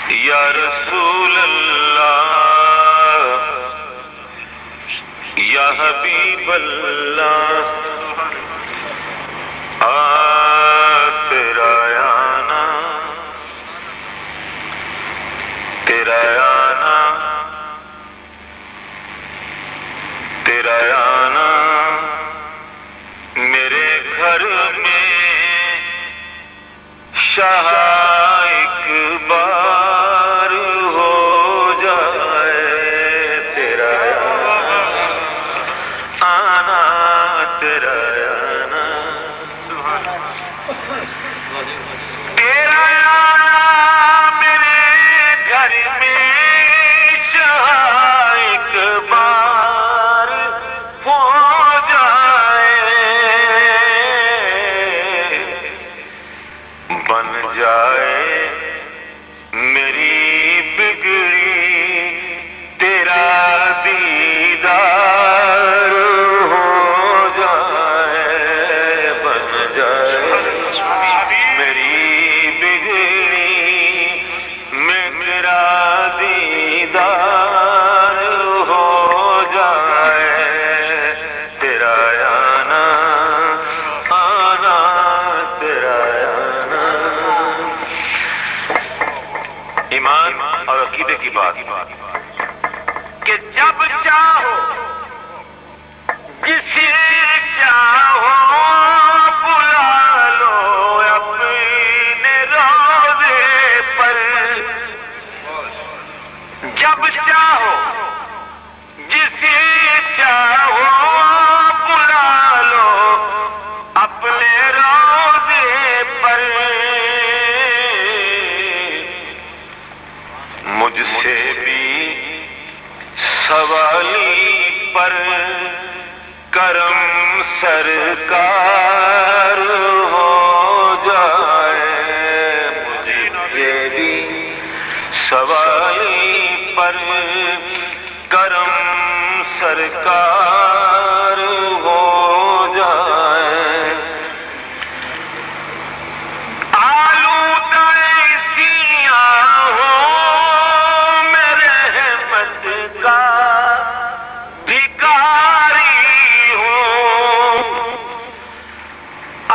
یا رسول اللہ یا حبیب اللہ تیرا آنا تیرا آنا تیرا آنا میرے گھر میں شاہ ایک بار ہو جائے تیرا آنا تیرا آنا تیرا آنا میرے گھر میں شاہ ایک بار ہو جائے بن جائے میری بگڑی تیرا دیدار ہو جائے بن جائے میری بگڑی میں تیرا دیدار ہو جائے تیرا آنا آنا تیرا آنا ایمان اور عقیدے کی بات کہ جب چاہو جسے چاہو بلا لو اپنے روزے پر جب چاہو جسے چاہو بلا لو اپنے روزے پر مجھ سے بھی سوالی پر کرم سرکار ہو جائے مجھے بھی سوالی پر کرم سرکار ہو جائے آلودہ سیاں ہو میں رحمت کا بھکاری ہوں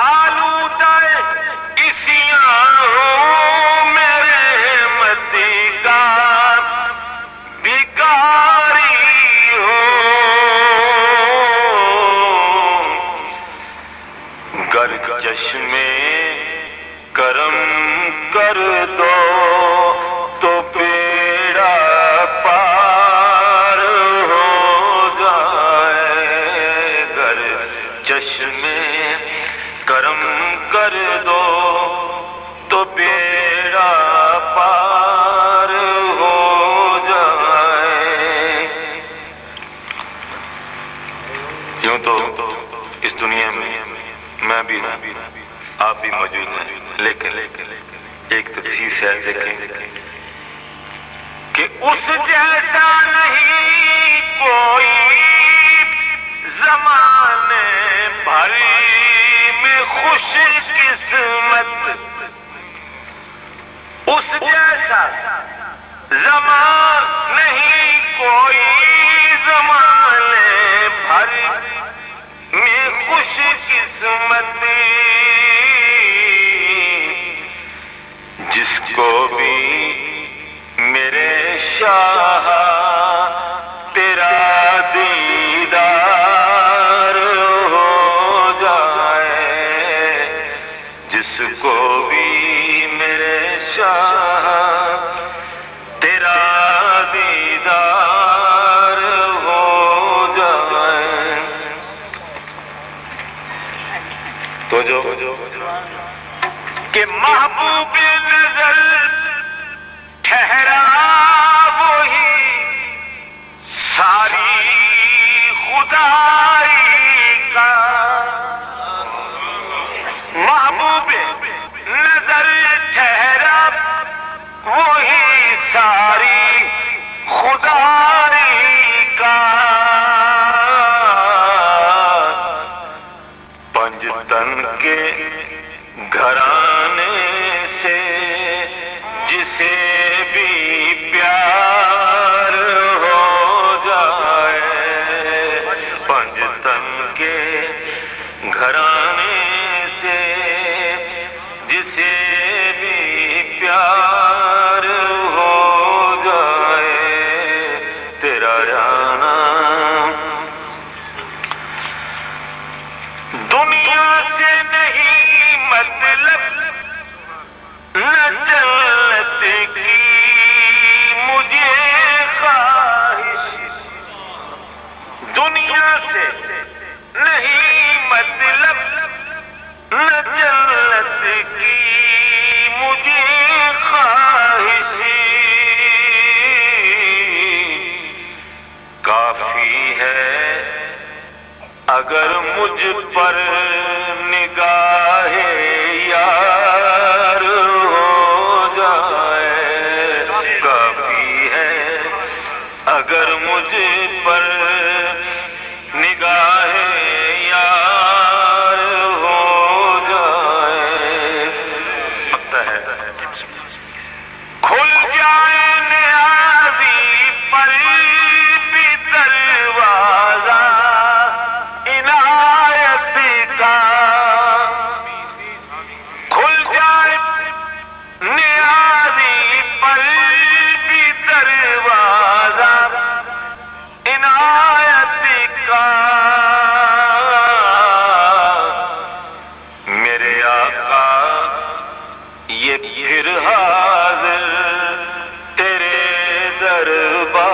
آلودہ سیاں ہو میں رحمت کا بھکاری ہوں گر چشمے کرم کر دو تو بیڑا پار ہو جائے گر چشمے کرم کر دو تو بیڑا پار ہو جائے یوں تو اس دنیا میں میں بھی ہوں آپ بھی موجود ہیں لیکن ایک تخصیص ہے دیکھیں کہ اس جیسا نہیں کوئی زمانے بھر میں خوش قسمت اس جیسا زمان نہیں کوئی زمانے بھر میں خوش قسمت جس کو بھی میرے شاہ تیرا دیدار ہو جائے جس کو بھی میرے شاہ تیرا دیدار ہو جائے تو جو کہ محبوب نظر ٹھہرا وہی ساری خدائی کا محبوب نظر ٹھہرا وہی ساری خدائی کا پنجتن کے گھرانے سے جسے بھی پیار ہو جائے، پنجتن کے گھرانے سے جسے بھی پیار ہو جائے، تیرا جانا دنیا سے نہیں مطلب، نہ جنت کی مجھے خواہش، دنیا سے نہیں مطلب، نہ جنت کی مجھے خواہش، کافی ہے اگر مجھ پر نگاہ یار ہو جائے، کافی ہے اگر مجھ پر نگاہ یار ہو جائے، لگتا ہے کھل جائے نیازی پر بھی دروازہ عنایت کا، کھل جائے نیازی پر بھی دروازہ عنایت کا، میرے آقا یہ پھر حاضر تیرے دربار